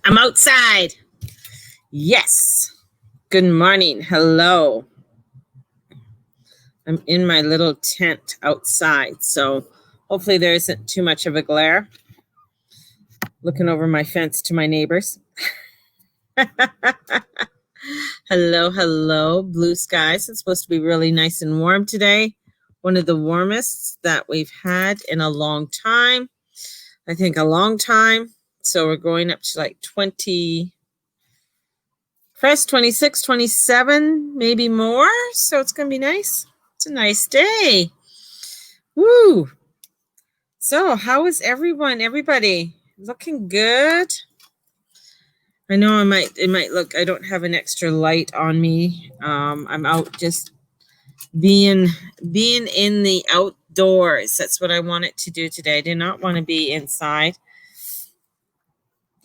I'm outside. Yes. Good morning. Hello. I'm in my little tent outside, so hopefully there isn't too much of a glare. Looking over my fence to my neighbors. Hello, hello. Blue skies. It's supposed to be really nice and warm today. One of the warmest that we've had in a long time. I think a long time. So we're going up to like 20, first 26, 27, maybe more. So it's going to be nice. It's a nice day. Woo. So how is everyone? Everybody looking good? I know it might look, I don't have an extra light on me. I'm out just being in the outdoors. That's what I wanted to do today. I did not want to be inside.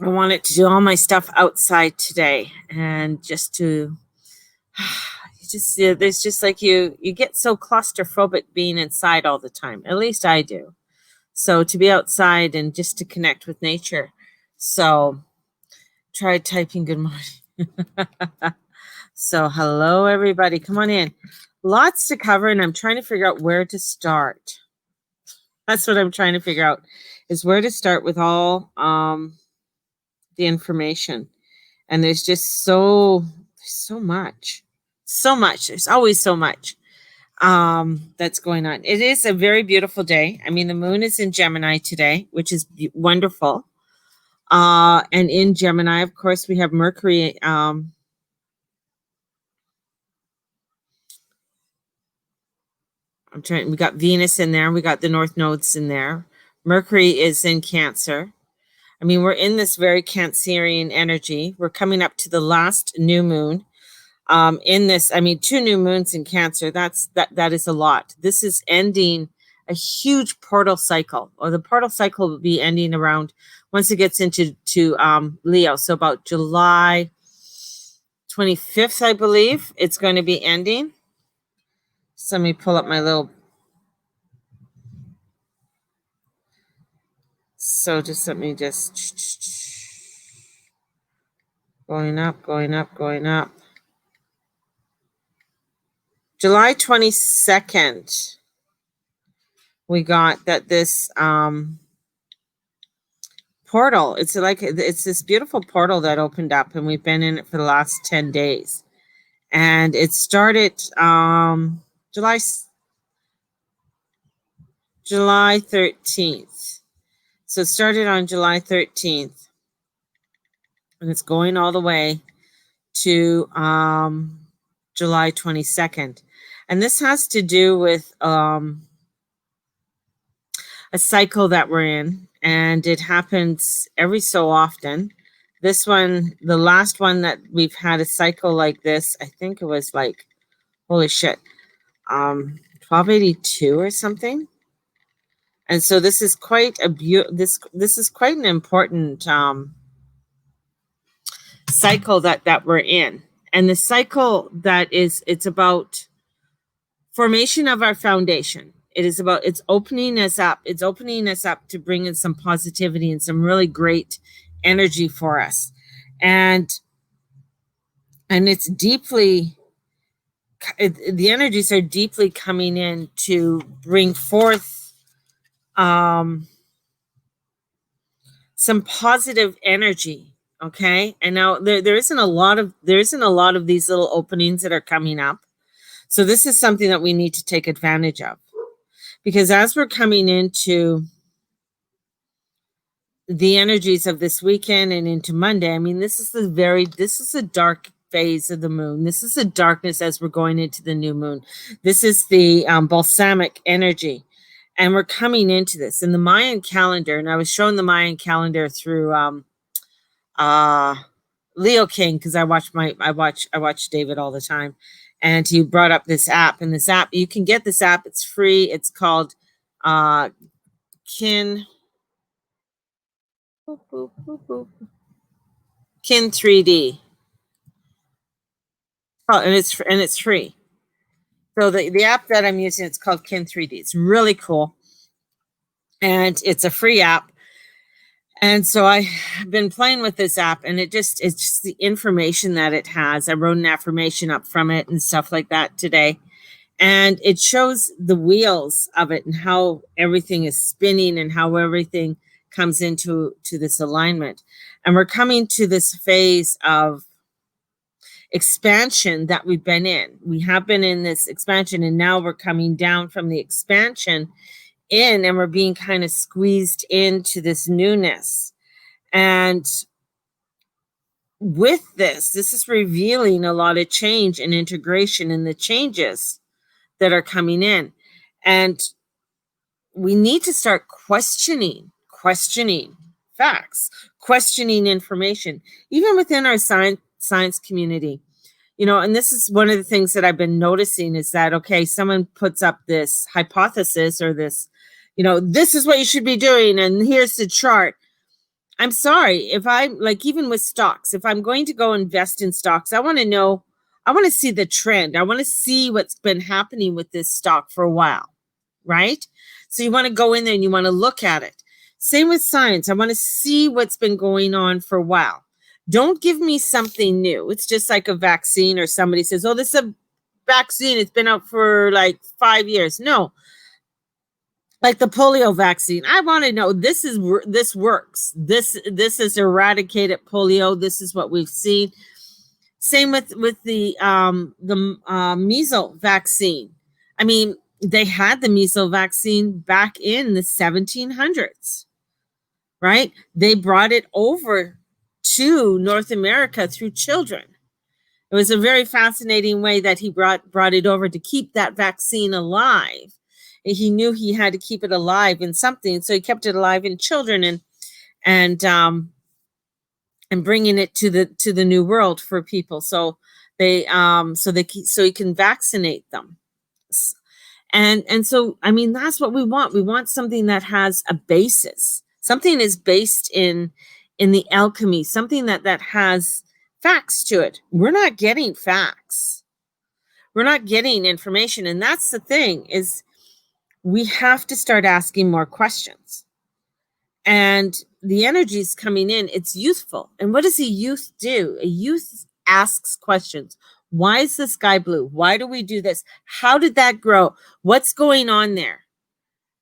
I wanted to do all my stuff outside today, and just to there's just like you get so claustrophobic being inside all the time. At least I do. So to be outside and just to connect with nature. So try typing good morning. So hello everybody, come on in. Lots to cover, and I'm trying to figure out where to start. That's what I'm trying to figure out, is where to start with all the information. And there's just so much. There's always so much that's going on. It is a very beautiful day. I mean, the moon is in Gemini today, which is wonderful. And in Gemini, of course, we have Mercury. We got Venus in there. We got the North Nodes in there. Mercury is in Cancer. I mean, we're in this very Cancerian energy. We're coming up to the last new moon. In this, I mean, 2 new moons in Cancer, that is a lot. This is ending a huge portal cycle, or the portal cycle will be ending around once it gets into Leo. So about July 25th, I believe, it's going to be ending. So let me pull up my little. So just let me going up. July 22nd, we got that this portal. It's this beautiful portal that opened up, and we've been in it for the last 10 days. And it started July 13th. So it started on July 13th, and it's going all the way to July 22nd. And this has to do with a cycle that we're in, and it happens every so often. This one, the last one that we've had a cycle like this, I think it was like, holy shit, 1282 or something. And so this is quite this is quite an important cycle that we're in. And the cycle it's about formation of our foundation. It is about, it's opening us up. It's opening us up to bring in some positivity and some really great energy for us. And it's deeply, the energies are deeply coming in to bring forth some positive energy. Okay. And now there isn't a lot of these little openings that are coming up. So this is something that we need to take advantage of, because as we're coming into the energies of this weekend and into Monday, I mean, this is a dark phase of the moon. This is a darkness as we're going into the new moon. This is the balsamic energy. And we're coming into this in the Mayan calendar. And I was showing the Mayan calendar through Leo King, because I watch David all the time. And he brought up this app. And this app, you can get this app. It's free. It's called Kin 3D. Oh, and it's free. So the app that I'm using, it's called Kin 3D. It's really cool. And it's a free app. And so I've been playing with this app, and it's just the information that it has. I wrote an affirmation up from it and stuff like that today. And it shows the wheels of it and how everything is spinning and how everything comes into this alignment. And we're coming to this phase of expansion that we've been in. We have been in this expansion, and now we're coming down from the expansion in, and we're being kind of squeezed into this newness. And with this is revealing a lot of change and integration in the changes that are coming in. And we need to start questioning facts, questioning information, even within our science community. And this is one of the things that I've been noticing is that, okay, someone puts up this hypothesis or this, this is what you should be doing, and here's the chart. I'm sorry, if I'm like, even with stocks, if I'm going to go invest in stocks, I want to see the trend. I want to see what's been happening with this stock for a while, right? So you want to go in there and you want to look at it. Same with science. I want to see what's been going on for a while. Don't give me something new. It's just like a vaccine, or somebody says, oh, this is a vaccine. It's been out for like 5 years. No. Like the polio vaccine. I want to know this works. This has eradicated polio. This is what we've seen. Same with the measles vaccine. I mean, they had the measles vaccine back in the 1700s, right? They brought it over to North America through children. It was a very fascinating way that he brought it over to keep that vaccine alive. He knew he had to keep it alive in something, so he kept it alive in children and bringing it to the new world for people. So he can vaccinate them. And so, I mean, that's what we want. We want something that has a basis. Something is based in the alchemy, something that has facts to it. We're not getting facts. We're not getting information. And that's the thing, is we have to start asking more questions. And the energy is coming in. It's youthful. And what does a youth do? A youth asks questions. Why is the sky blue? Why do we do this? How did that grow? What's going on there?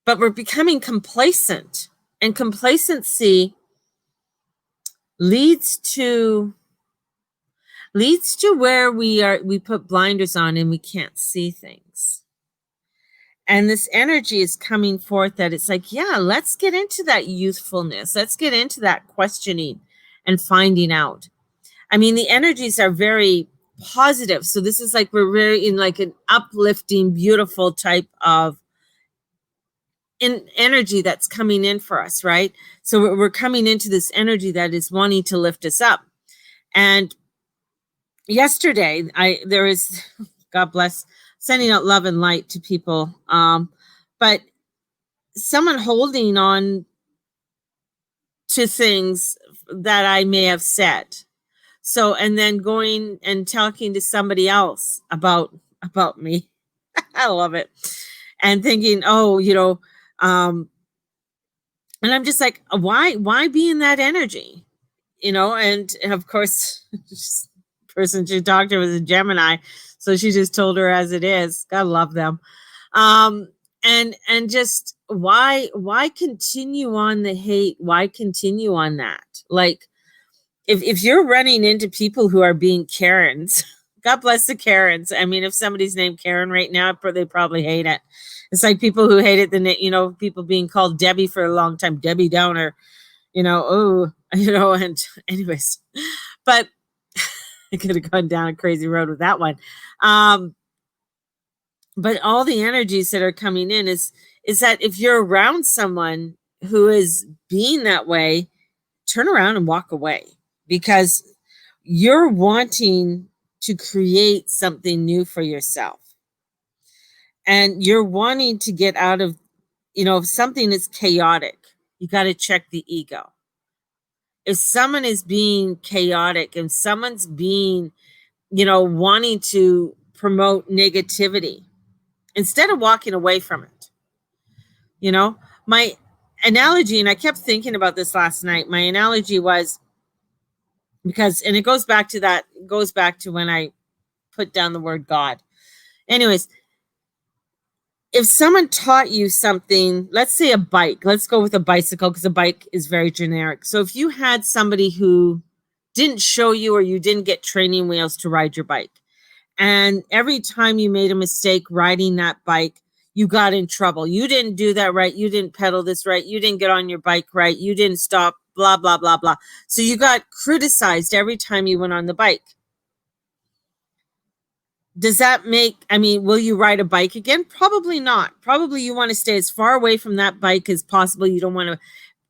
But we're becoming complacent. And complacency leads to where we put blinders on and we can't see things. And this energy is coming forth that it's like, yeah, let's get into that youthfulness. Let's get into that questioning and finding out. I mean, the energies are very positive. So this is like, we're really in like an uplifting, beautiful type of energy that's coming in for us, right? So we're coming into this energy that is wanting to lift us up. And yesterday, there is, God bless, sending out love and light to people. But someone holding on to things that I may have said. So, and then going and talking to somebody else about me. I love it. And thinking, oh, and I'm just like, why be in that energy? And of course, person she talked to was a Gemini. So she just told her as it is. God love them. And just why continue on the hate? Why continue on that? Like, if you're running into people who are being Karens, God bless the Karens. I mean, if somebody's named Karen right now, they probably hate it. It's like people who hate it, people being called Debbie for a long time, Debbie Downer, and anyways, but I could have gone down a crazy road with that one. But all the energies that are coming in is that if you're around someone who is being that way, turn around and walk away, because you're wanting to create something new for yourself. And you're wanting to get out of, if something is chaotic, you got to check the ego. If someone is being chaotic and someone's being, wanting to promote negativity, instead of walking away from it, analogy, and I kept thinking about this last night. My analogy was because, and it goes back to when I put down the word God. Anyways, if someone taught you something, let's say a bike, let's go with a bicycle because a bike is very generic. So if you had somebody who didn't show you or you didn't get training wheels to ride your bike, and every time you made a mistake riding that bike, you got in trouble. You didn't do that right. You didn't pedal this right. You didn't get on your bike right. You didn't stop, blah, blah, blah, blah. So you got criticized every time you went on the bike. Does that make, will you ride a bike again? Probably not. Probably you want to stay as far away from that bike as possible. You don't want to,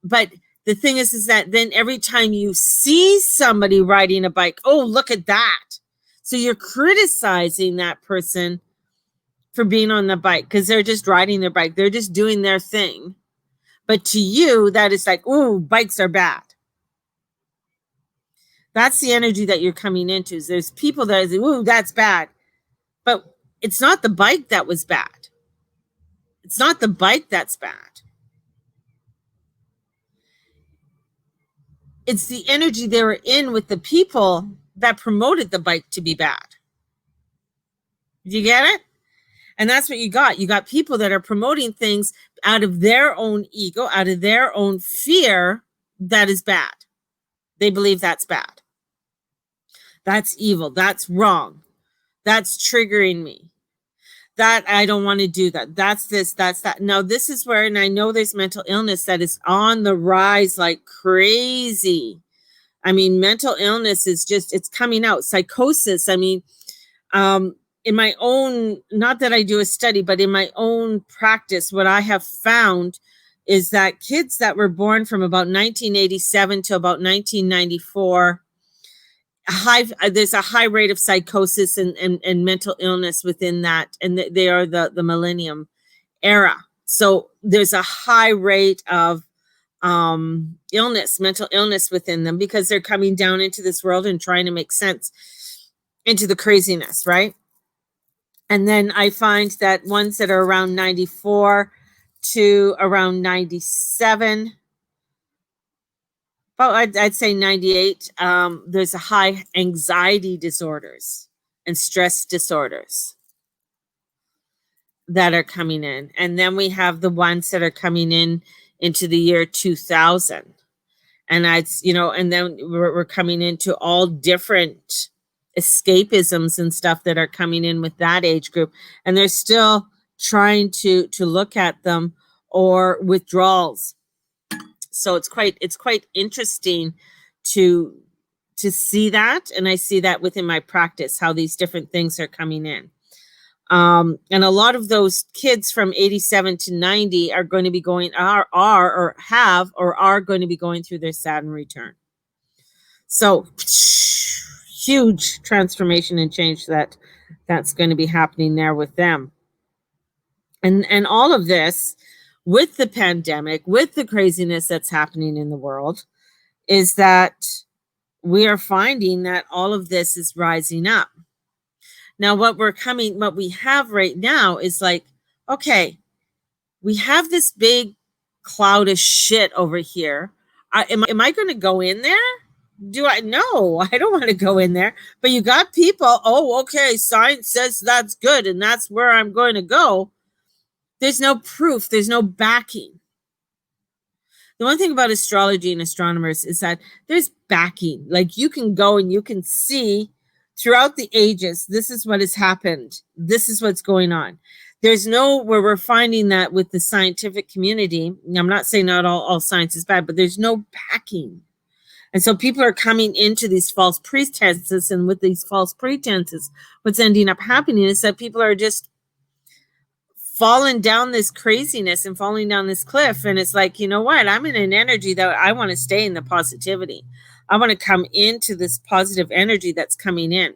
but the thing is that then every time you see somebody riding a bike, oh, look at that. So you're criticizing that person for being on the bike because they're just riding their bike. They're just doing their thing. But to you, that is like, oh, bikes are bad. That's the energy that you're coming into. There's people that say, oh, that's bad. But it's not the bike that was bad. It's not the bike that's bad. It's the energy they were in with the people that promoted the bike to be bad. Do you get it? And that's what you got. You got people that are promoting things out of their own ego, out of their own fear that is bad. They believe that's bad. That's evil. That's wrong. That's triggering me. That I don't want to do that. That's this, that's that. Now, this is where, and I know there's mental illness that is on the rise like crazy. Mental illness is just, it's coming out. Psychosis. In my own, not that I do a study, but in my own practice, what I have found is that kids that were born from about 1987 to about 1994, there's a high rate of psychosis and mental illness within that. And they are the millennium era. So there's a high rate of illness, mental illness within them because they're coming down into this world and trying to make sense into the craziness, right? And then I find that ones that are around 94 to around 97, I'd say 98, there's a high anxiety disorders and stress disorders that are coming in. And then we have the ones that are coming in into the year 2000. And and then we're coming into all different escapisms and stuff that are coming in with that age group. And they're still trying to look at them, or withdrawals. So it's quite interesting to see that. And I see that within my practice, how these different things are coming in. And a lot of those kids from 87 to 90 are going to be going, are going to be going through their Saturn return. So huge transformation and change that's going to be happening there with them. And all of this with the pandemic, with the craziness that's happening in the world, is that we are finding that all of this is rising up. Now, what we have right now is like, okay, we have this big cloud of shit over here. Am I going to go in there? No, I don't want to go in there. But you got people, oh, okay, science says that's good and that's where I'm going to go. There's no proof. There's no backing. The one thing about astrology and astronomers is that there's backing. Like you can go and you can see throughout the ages, this is what has happened. This is what's going on. There's where we're finding that with the scientific community. I'm not saying not all science is bad, but there's no backing. And so people are coming into these false pretenses, and with these false pretenses, what's ending up happening is that people are just falling down this craziness and falling down this cliff. And it's like, you know what? I'm in an energy that I want to stay in the positivity. I want to come into this positive energy that's coming in.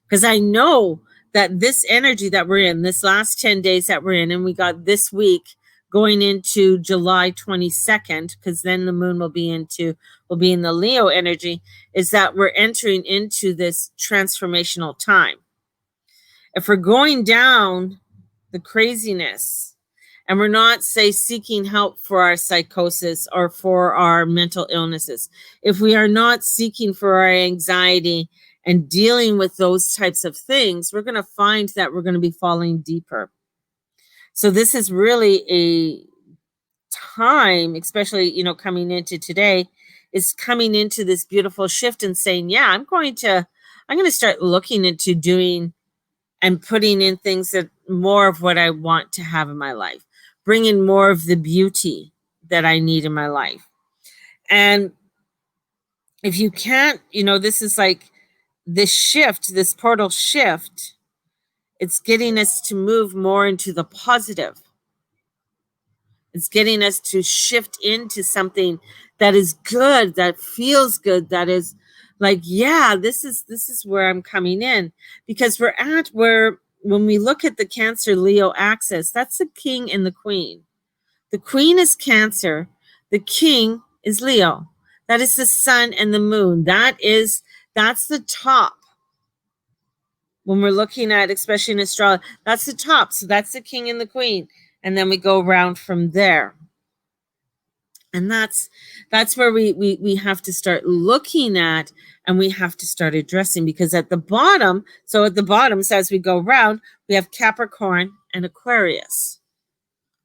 Because I know that this energy that we're in, this last 10 days that we're in, and we got this week going into July 22nd, because then the moon will be in the Leo energy, is that we're entering into this transformational time. If we're going down the craziness and we're not, say, seeking help for our psychosis or for our mental illnesses, if we are not seeking for our anxiety and dealing with those types of things, we're going to find that we're going to be falling deeper. So this is really a time, especially, coming into today, is coming into this beautiful shift and saying, yeah, I'm going to start looking into doing and putting in things that more of what I want to have in my life, bringing more of the beauty that I need in my life. And if you can't, this is like this shift, this portal shift, it's getting us to move more into the positive. It's getting us to shift into something that is good, that feels good, that is like, yeah, this is where I'm coming in, because we're at where, when we look at the Cancer Leo axis, that's the king and the queen. The queen is Cancer, the king is Leo. That is the sun and the moon. That's the top. When we're looking at, especially in astrology, that's the top. So that's the king and the queen. And then we go around from there. And that's where we have to start looking at, and we have to start addressing, because at the bottom, so as we go around, we have Capricorn and Aquarius.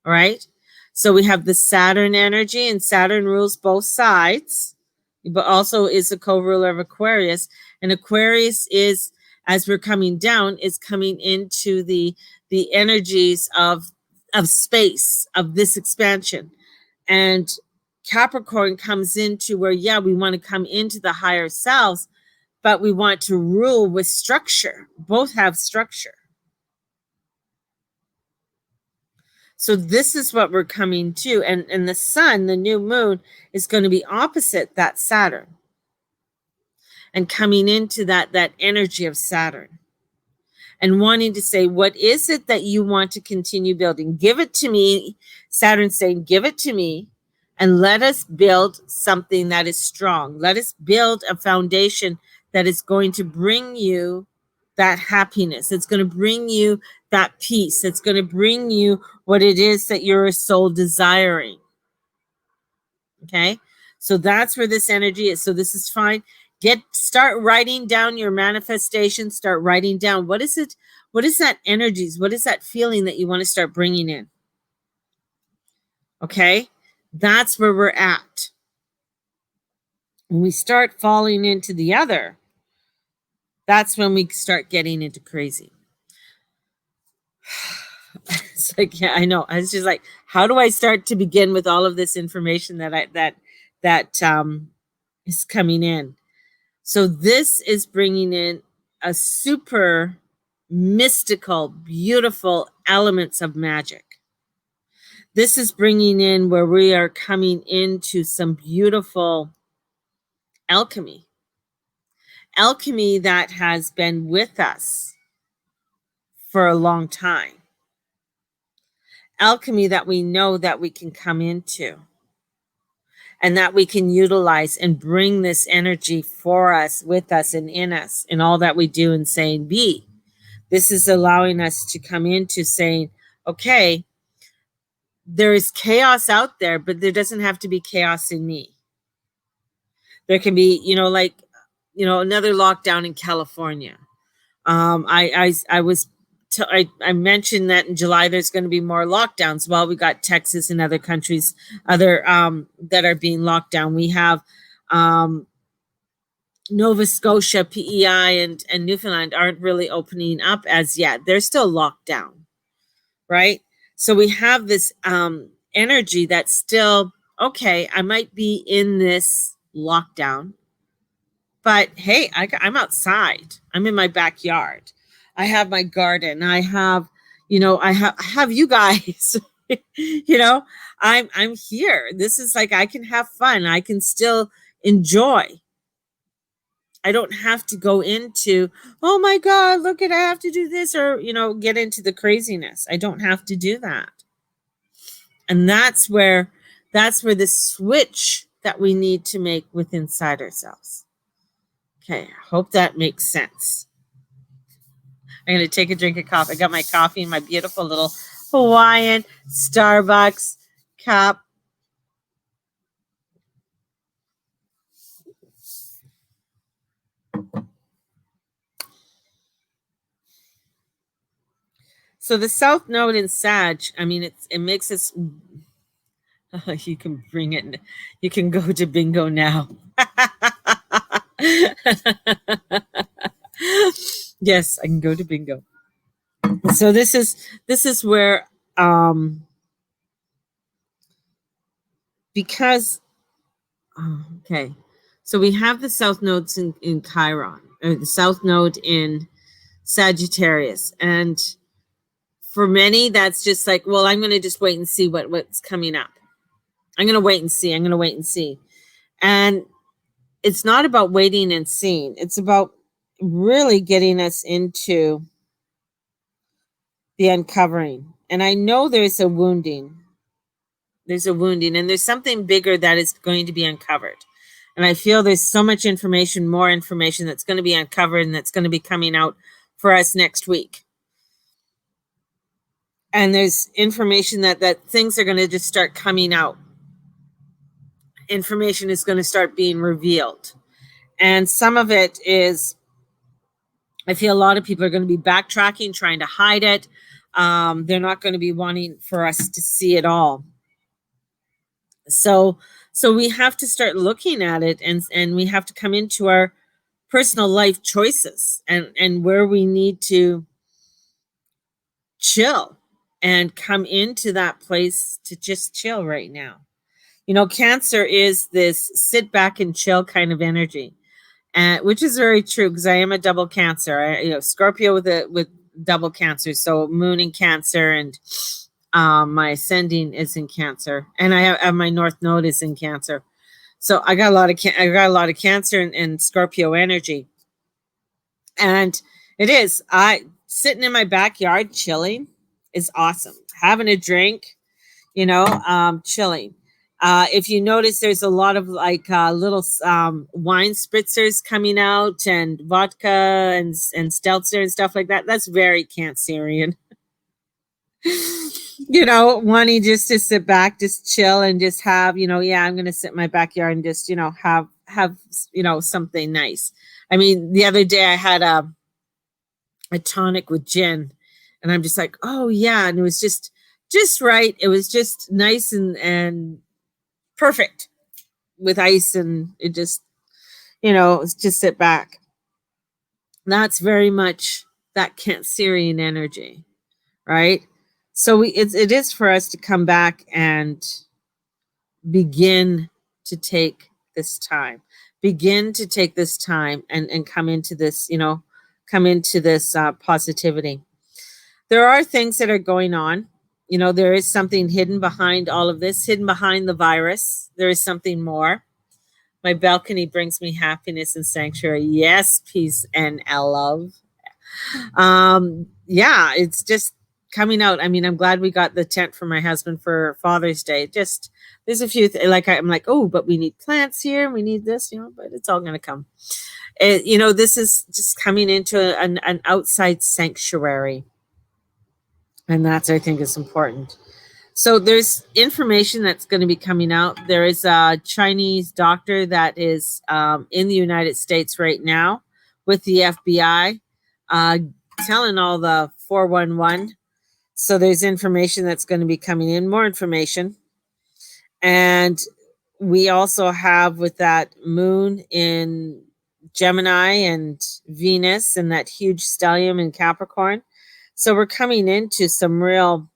All right. So we have the Saturn energy, and Saturn rules both sides, but also is the co-ruler of Aquarius. And Aquarius is, as we're coming down, is coming into the energies of space, of this expansion. And Capricorn comes into where, yeah, we want to come into the higher selves, but we want to rule with structure. Both have structure. So this is what we're coming to. And the sun, the new moon, is going to be opposite that Saturn, and coming into that energy of Saturn, and wanting to say, what is it that you want to continue building? Give it to me. Saturn's saying, give it to me, and let us build something that is strong. Let us build a foundation that is going to bring you that happiness. It's going to bring you that peace. It's going to bring you what it is that you're soul desiring. Okay? So that's where this energy is. So this is fine. Start writing down your manifestation. Start writing down, what is it? What is that energies? What is that feeling that you want to start bringing in? Okay? That's where we're at. When we start falling into the other, that's when we start getting into crazy. It's like, yeah, I know. I was just like, how do I start to begin with all of this information that is coming in? So this is bringing in a super mystical, beautiful elements of magic. This is bringing in where we are coming into some beautiful alchemy. Alchemy that has been with us for a long time. Alchemy that we know that we can come into, and that we can utilize and bring this energy for us, with us, and in us, in all that we do and say and be. This is allowing us to come into saying, okay, there is chaos out there, but there doesn't have to be chaos in me. There can be, another lockdown in California. I mentioned that in July there's going to be more lockdowns. Well, we got Texas and other countries, that are being locked down. We have Nova Scotia, PEI, and Newfoundland aren't really opening up as yet. They're still locked down, right? So we have this energy that's still, okay, I might be in this lockdown, but hey, I'm outside. I'm in my backyard. I have my garden. I have you guys. I'm here. This is like, I can have fun. I can still enjoy. I don't have to go into, oh my God, I have to do this, or, get into the craziness. I don't have to do that. And that's where the switch that we need to make within inside ourselves. Okay, I hope that makes sense. I'm going to take a drink of coffee. I got my coffee in my beautiful little Hawaiian Starbucks cup. So the South Node in Sag, I mean, it makes us. You can bring it. You can go to bingo now. Yes, I can go to bingo. So this is where because okay, so we have the South Nodes in Chiron, or the South Node in Sagittarius, and for many that's just like, well, I'm going to just wait and see what's coming up. I'm going to wait and see. I'm going to wait and see. And it's not about waiting and seeing. It's about really getting us into the uncovering. And I know there's a wounding. There's a wounding, and there's something bigger that is going to be uncovered. And I feel there's so much information, more information that's going to be uncovered and that's going to be coming out for us next week. And there's information that things are going to just start coming out. Information is going to start being revealed. And some of it is, I feel a lot of people are going to be backtracking, trying to hide it. They're not going to be wanting for us to see it all. So we have to start looking at it, and we have to come into our personal life choices and where we need to chill and come into that place to just chill right now. You know, Cancer is this sit back and chill kind of energy, and which is very true because I am a double Cancer. Scorpio with double Cancer, so Moon in Cancer, and my ascending is in Cancer, and I have my North Node is in Cancer. So I got a lot of Cancer and Scorpio energy, and it is sitting in my backyard chilling is awesome. Having a drink, chilling. If you notice, there's a lot of like little wine spritzers coming out, and vodka and seltzer and stuff like that. That's very Cancerian. Wanting just to sit back, just chill, and just have, I'm going to sit in my backyard and just, have something nice. I mean, the other day I had a tonic with gin, and I'm just like, oh yeah. And it was just right. It was just nice and perfect with ice, and it just, just sit back. That's very much that Cancerian energy, right? So it is for us to come back and begin to take this time, and come into this, positivity. There are things that are going on. There is something hidden behind all of this, hidden behind the virus. There is something more. My balcony brings me happiness and sanctuary. Yes, peace and love. Yeah, it's just coming out. I mean, I'm glad we got the tent for my husband for Father's Day. Just there's a few I'm like, oh, but we need plants here. We need this, but it's all going to come. This is just coming into an outside sanctuary. And that's, I think, is important. So there's information that's going to be coming out. There is a Chinese doctor that is in the United States right now with the FBI, telling all the 411. So there's information that's going to be coming in, more information. And we also have with that Moon in Gemini and Venus and that huge stellium in Capricorn. So we're coming into some real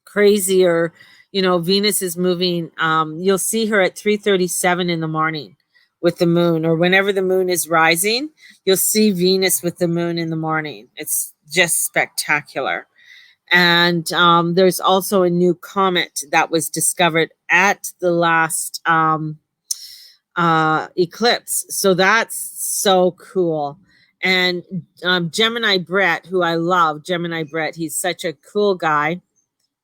crazier, Venus is moving. You'll see her at 3:37 in the morning with the moon, or whenever the moon is rising, you'll see Venus with the moon in the morning. It's just spectacular. And there's also a new comet that was discovered at the last eclipse. So that's so cool. And Gemini Brett, who I love, Gemini Brett, he's such a cool guy.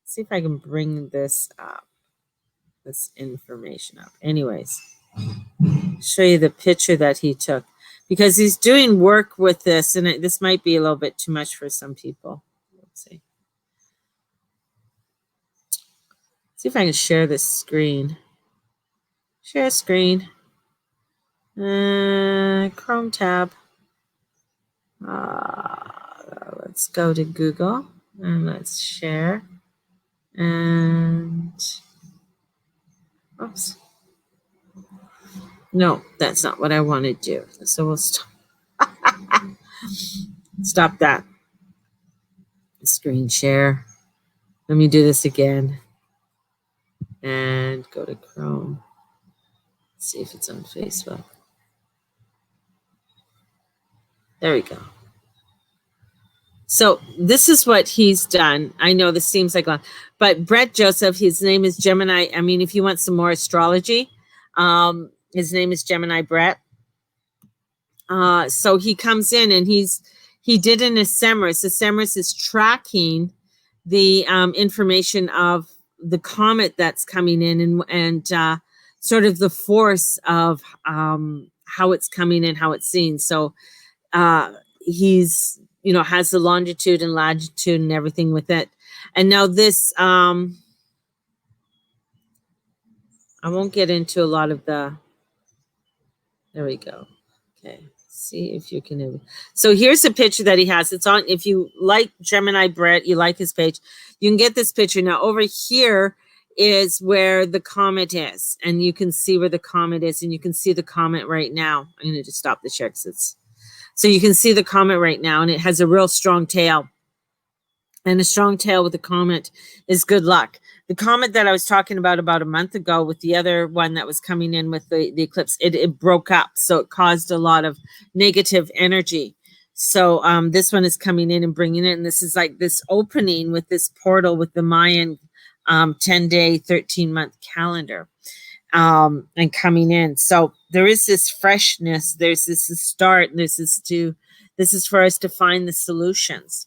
Let's see if I can bring this up, this information up. Anyways, show you the picture that he took, because he's doing work with this, and this might be a little bit too much for some people. Let's see. See if I can share this screen. Share screen. Chrome tab. Let's go to Google and let's share. And oops. No, that's not what I want to do. So we'll stop that. Screen share. Let me do this again. And go to Chrome. See if it's on Facebook. There we go. So this is what he's done. I know this seems like a lot, but Brett Joseph, his name is Gemini. I mean, if you want some more astrology, his name is Gemini Brett. So he comes in and he did an ephemeris. Ephemeris is tracking the information of the comet that's coming in and sort of the force of how it's coming in, how it's seen. So he's, you know, has the longitude and latitude and everything with it. And now this, I won't get into a lot of the, there we go. Okay, see if you can. So here's a picture that he has. It's on, if you like Gemini Brett, you like his page, you can get this picture. Now over here is where the comet is. And you can see where the comet is. And you can see the comet right now. I'm going to just stop the share because it's, so you can see the comet right now, and it has a real strong tail. And a strong tail with the comet is good luck. The comet that I was talking about a month ago with the other one that was coming in with the eclipse, it broke up. So it caused a lot of negative energy. So this one is coming in and bringing it. And this is like this opening with this portal with the Mayan 10-day, 13-month calendar. And coming in. So there is this freshness, there's this start, this is for us to find the solutions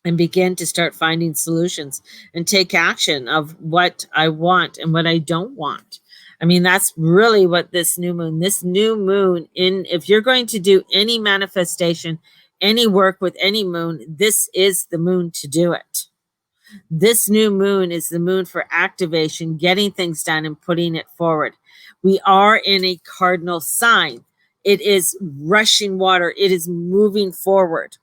and begin to start finding solutions and take action of what I want and what I don't want. I mean, that's really what this new moon in, if you're going to do any manifestation, any work with any moon, this is the moon to do it. This new moon is the moon for activation, getting things done and putting it forward. We are in a cardinal sign. It is rushing water. It is moving forward.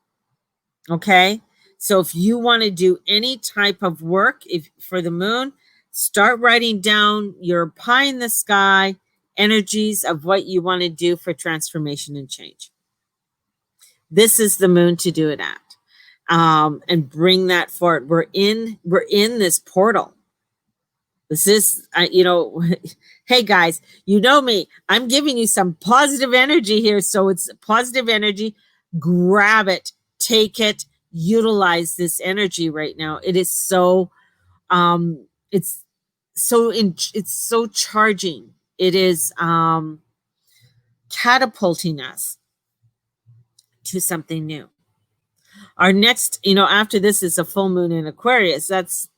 Okay. So if you want to do any type of work for the moon, start writing down your pie in the sky energies of what you want to do for transformation and change. This is the moon to do it at. And bring that forward. We're in this portal. This is, you know, hey guys, you know me, I'm giving you some positive energy here. So it's positive energy. Grab it, take it, utilize this energy right now. It is so, it's so charging. It is catapulting us to something new. Our next, you know, after this is a full moon in Aquarius. It's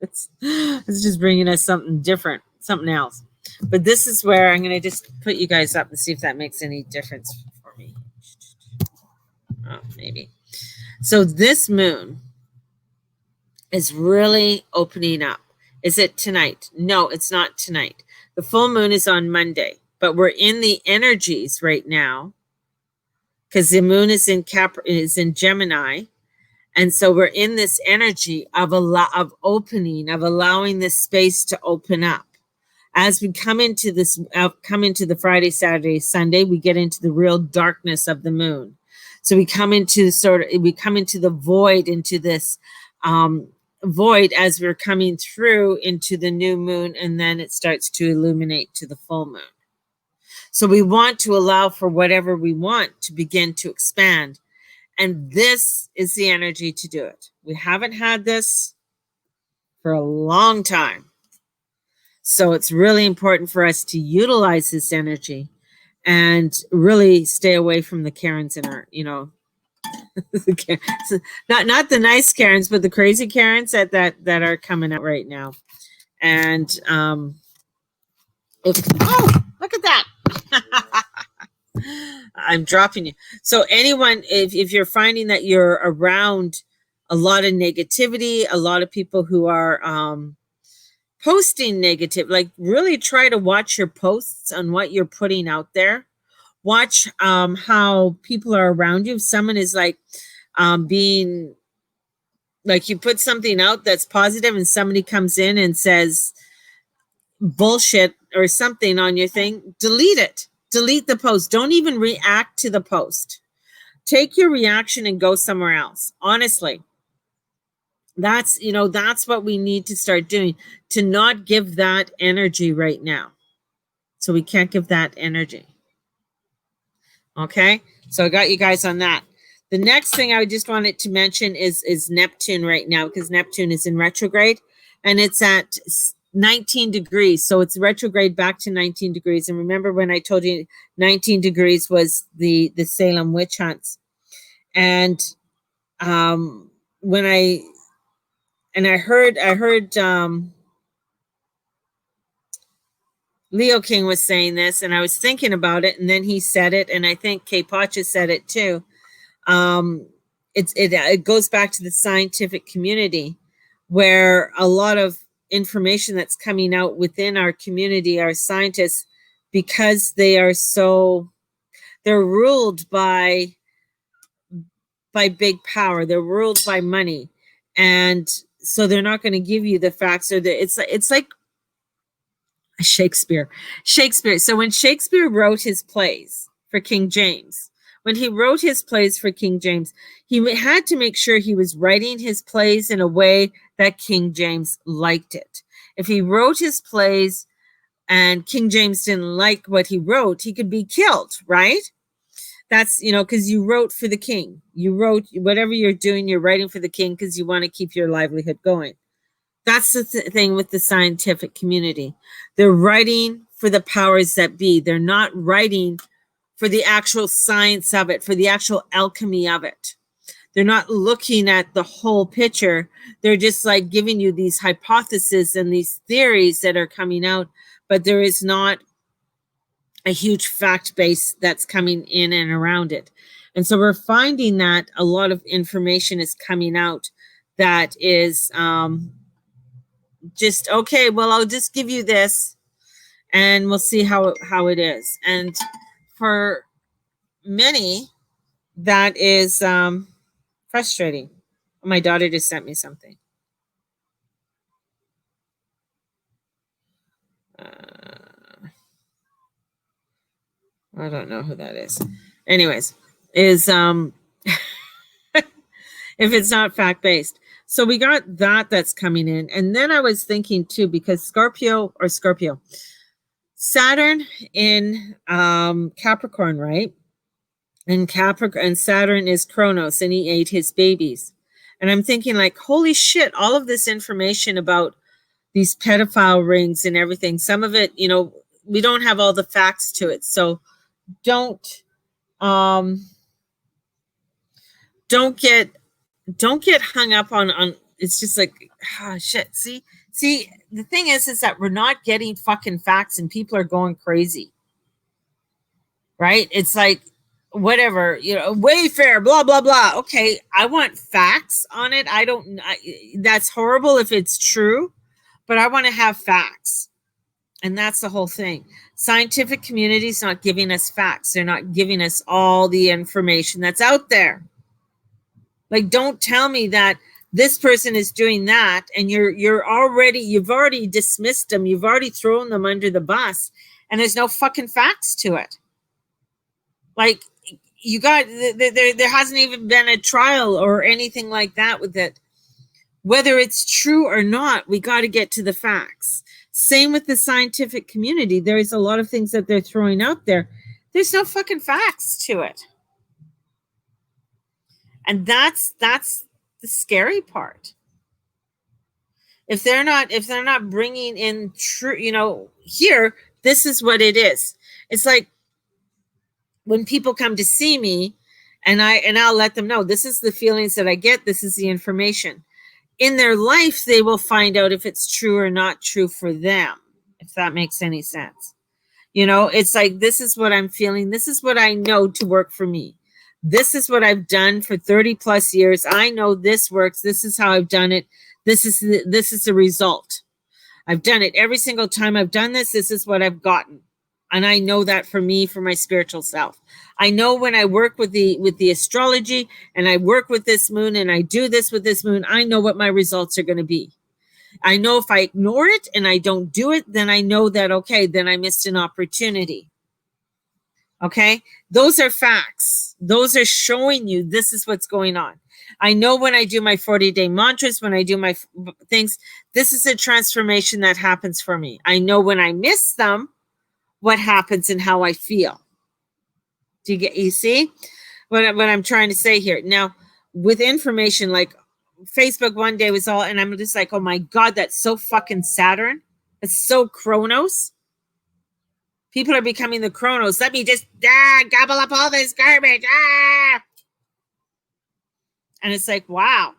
just bringing us something different, something else. But this is where I'm going to just put you guys up and see if that makes any difference for me. Oh, maybe. So this moon is really opening up. Is it tonight? No, it's not tonight. The full moon is on Monday, but we're in the energies right now. Because the moon is in Gemini, and so we're in this energy of opening, of allowing this space to open up. As we come into the Friday, Saturday, Sunday, we get into the real darkness of the moon. So we come into the void, into this void as we're coming through into the new moon, and then it starts to illuminate to the full moon. So we want to allow for whatever we want to begin to expand. And this is the energy to do it. We haven't had this for a long time. So it's really important for us to utilize this energy and really stay away from the Karens in our, you know, not the nice Karens, but the crazy Karens that are coming out right now. And oh, look at that. I'm dropping you. So anyone, if you're finding that you're around a lot of negativity, a lot of people who are posting negative. Like, really try to watch your posts on what you're putting out there. Watch how people are around you. If someone is like being like, you put something out that's positive and somebody comes in and says bullshit or something on your thing, delete it. Delete the post. Don't even react to the post. Take your reaction and go somewhere else. Honestly, that's what we need to start doing, to not give that energy right now. So we can't give that energy. Okay, so I got you guys on that. The next thing I just wanted to mention is Neptune right now, because Neptune is in retrograde and it's at 19 degrees. So it's retrograde back to 19 degrees. And remember when I told you 19 degrees was the Salem witch hunts. And when I heard Leo King was saying this, and I was thinking about it, and then he said it, and I think Kay Pacha said it too. It goes back to the scientific community, where a lot of information that's coming out within our community, our scientists, because they're ruled by big power, they're ruled by money, and so they're not going to give you the facts. Or it's like Shakespeare. So when Shakespeare wrote his plays for King James, he had to make sure he was writing his plays in a way that King James liked it. If he wrote his plays and King James didn't like what he wrote, he could be killed, right? That's, because you wrote for the king. You wrote whatever you're doing, you're writing for the king because you want to keep your livelihood going. That's the thing with the scientific community. They're writing for the powers that be. They're not writing for the actual science of it, for the actual alchemy of it. They're not looking at the whole picture. They're just like giving you these hypotheses and these theories that are coming out, but there is not a huge fact base that's coming in and around it. And so we're finding that a lot of information is coming out that is just, okay, well, I'll just give you this and we'll see how it is. And for many, that is frustrating. My daughter just sent me something. I don't know who that is. Anyways, is if it's not fact-based. So we got that's coming in. And then I was thinking too, because Scorpio, Saturn in Capricorn, right? And Saturn is Kronos, and he ate his babies. And I'm thinking like, holy shit, all of this information about these pedophile rings and everything, some of it, we don't have all the facts to it. So don't get hung up on it's just like, shit. See, the thing is that we're not getting fucking facts and people are going crazy. Right? It's like, whatever, Wayfair, blah, blah, blah. Okay, I want facts on it. That's horrible if it's true, but I want to have facts. And that's the whole thing. Scientific community is not giving us facts. They're not giving us all the information that's out there. Like, don't tell me that this person is doing that and you've already dismissed them. You've already thrown them under the bus and there's no fucking facts to it. Like, there hasn't even been a trial or anything like that with it. Whether it's true or not, we got to get to the facts. Same with the scientific community. There is a lot of things that they're throwing out there. There's no fucking facts to it. And that's the scary part. If they're not bringing in true, here, this is what it is. It's like when people come to see me and I'll let them know, this is the feelings that I get. This is the information. In their life, they will find out if it's true or not true for them, if that makes any sense. It's like, this is what I'm feeling. This is what I know to work for me. This is what I've done for 30 plus years. I know this works. This is how I've done it. This is the result. I've done it every single time I've done this. This is what I've gotten. And I know that for me, for my spiritual self. I know when I work with the astrology and I work with this moon and I do this with this moon, I know what my results are going to be. I know if I ignore it and I don't do it, then I know that, okay, then I missed an opportunity. Okay? Those are facts. Those are showing you this is what's going on. I know when I do my 40-day mantras, when I do my things, this is a transformation that happens for me. I know when I miss them, what happens and how I feel. You see what I'm trying to say here? Now, with information like Facebook one day was all, and I'm just like, oh my God, that's so fucking Saturn. It's so Chronos. People are becoming the Chronos. Let me just gobble up all this garbage. And it's like, wow.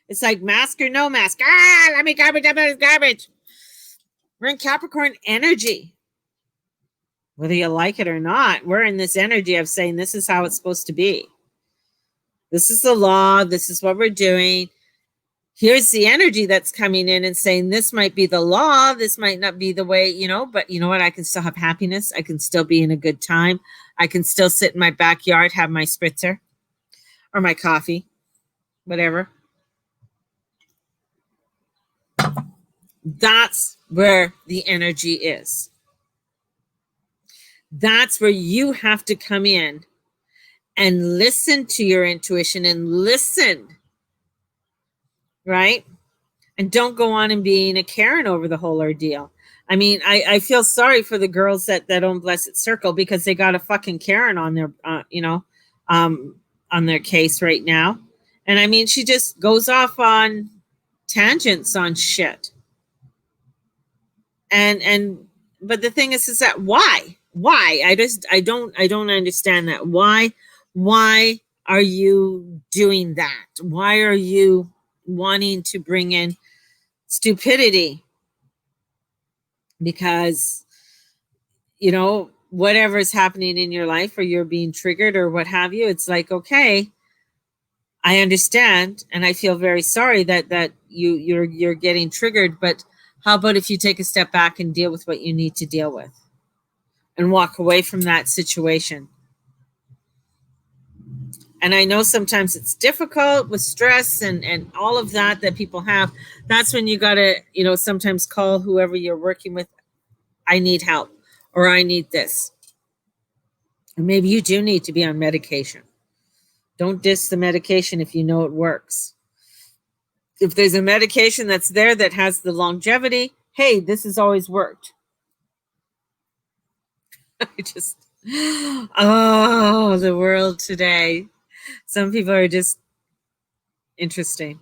It's like mask or no mask. Let me garbage up this garbage. We're in Capricorn energy. Whether you like it or not, we're in this energy of saying this is how it's supposed to be. This is the law. This is what we're doing. Here's the energy that's coming in and saying this might be the law. This might not be the way, but you know what? I can still have happiness. I can still be in a good time. I can still sit in my backyard, have my spritzer or my coffee, whatever. That's where the energy is. That's where you have to come in and listen to your intuition and listen, right? And don't go on and being a Karen over the whole ordeal. I mean, I feel sorry for the girls that own Blessed Circle because they got a fucking Karen on their, on their case right now. And I mean, she just goes off on tangents on shit. But the thing is that why? I don't understand that. Why are you doing that? Why are you wanting to bring in stupidity? Because, whatever's happening in your life or you're being triggered or what have you, it's like, okay, I understand. And I feel very sorry that you're getting triggered, but how about if you take a step back and deal with what you need to deal with and walk away from that situation? And I know sometimes it's difficult with stress and all of that people have. That's when you got to, sometimes call whoever you're working with. I need help or I need this. And maybe you do need to be on medication. Don't diss the medication if you know it works. If there's a medication that's there that has the longevity, hey, this has always worked. The world today. Some people are just interesting.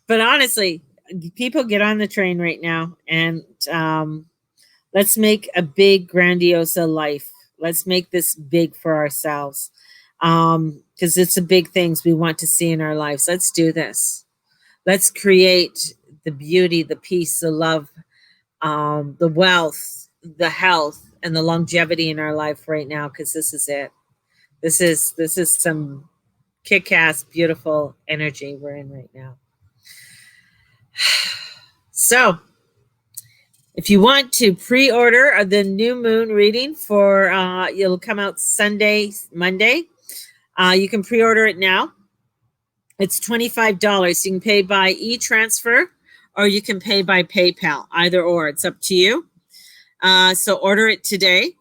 But honestly, people get on the train right now and let's make a big, grandiose life. Let's make this big for ourselves because it's the big things we want to see in our lives. Let's do this. Let's create the beauty, the peace, the love, the wealth, the health, and the longevity in our life right now because this is it. This is some kick-ass, beautiful energy we're in right now. So, if you want to pre-order the new moon reading for, it'll come out Monday. You can pre-order it now. It's $25. You can pay by e-transfer or you can pay by PayPal, either or. It's up to you. So order it today.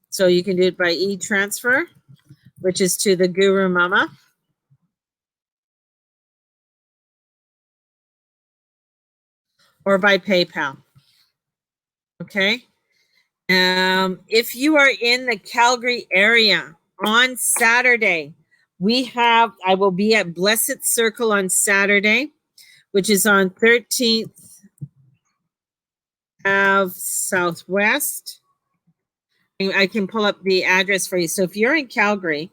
So you can do it by e-transfer, which is to the Guru Mama. Or by PayPal. Okay. If you are in the Calgary area on Saturday, I will be at Blessed Circle on Saturday, which is on 13th Ave Southwest. I can pull up the address for you. So if you're in Calgary,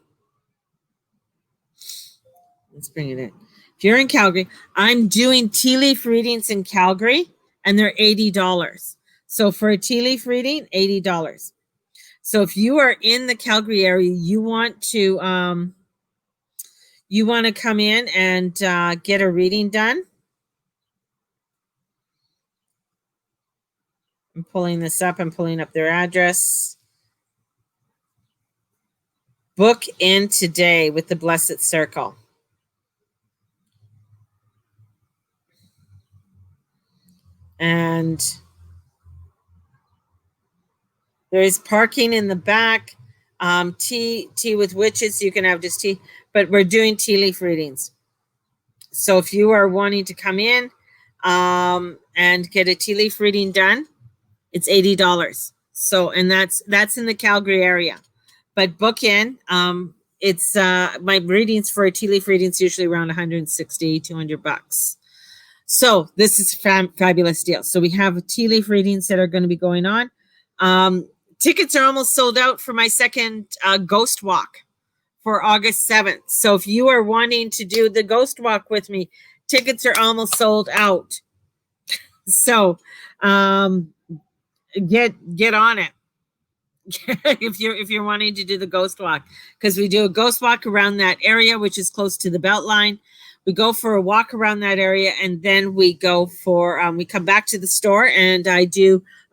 let's bring it in. If you're in Calgary, I'm doing tea leaf readings in Calgary and they're $80. So for a tea leaf reading, $80. So if you are in the Calgary area, you want to come in and get a reading done, I'm pulling this up. I'm pulling up their address. Book in today with the Blessed Circle. And there is parking in the back. Tea with witches. You can have just tea, but we're doing tea leaf readings. So if you are wanting to come in and get a tea leaf reading done, it's $80. So, and that's in the Calgary area, but book in. It's my readings for a tea leaf readings usually around 160, 200 bucks. So this is fabulous deal. So we have tea leaf readings that are going to be going on. Tickets are almost sold out for my second ghost walk for August 7th. So if you are wanting to do the ghost walk with me, tickets are almost sold out. So get on it. if you're wanting to do the ghost walk, because we do a ghost walk around that area, which is close to the Beltline. We go for a walk around that area, and then we go for we come back to the store, and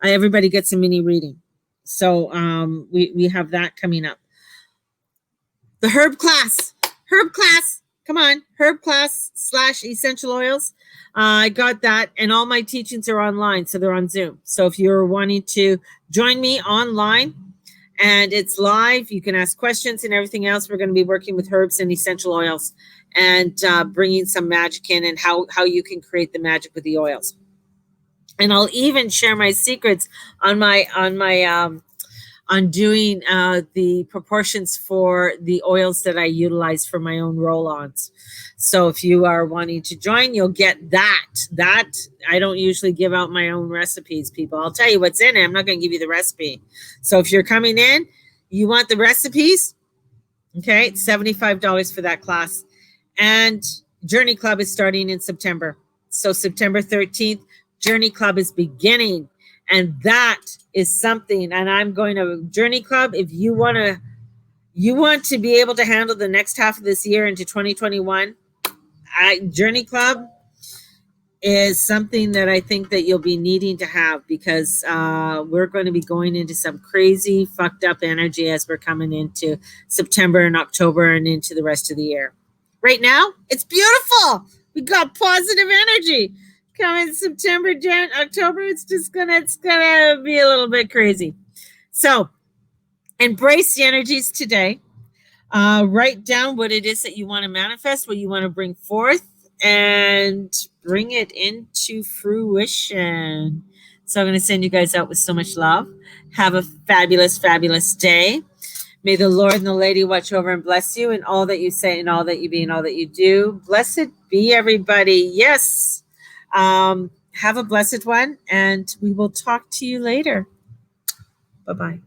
everybody gets a mini reading. So we have that coming up. The herb class, come on, herb class / essential oils. I got that, and all my teachings are online, so they're on Zoom. So if you're wanting to join me online and it's live, you can ask questions and everything else. We're going to be working with herbs and essential oils and bringing some magic in, and how you can create the magic with the oils. And I'll even share my secrets on doing the proportions for the oils that I utilize for my own roll-ons. So if you are wanting to join, you'll get that. I don't usually give out my own recipes, people. I'll tell you what's in it. I'm not going to give you the recipe. So if you're coming in, you want the recipes, okay, it's $75 for that class. And Journey Club is starting in September. So September 13th, Journey Club is beginning. And that is something, and I'm going to Journey Club. If you want to be able to handle the next half of this year into 2021, Journey Club is something that I think that you'll be needing to have, because we're going to be going into some crazy fucked up energy as we're coming into September and October and into the rest of the year. Right now, it's beautiful. We got positive energy. Coming September, October, it's gonna be a little bit crazy. So embrace the energies today. Write down what it is that you want to manifest, what you want to bring forth, and bring it into fruition. So I'm going to send you guys out with so much love. Have a fabulous, fabulous day. May the Lord and the Lady watch over and bless you in all that you say and all that you be and all that you do. Blessed be everybody. Yes. Have a blessed one, and we will talk to you later. Bye-bye.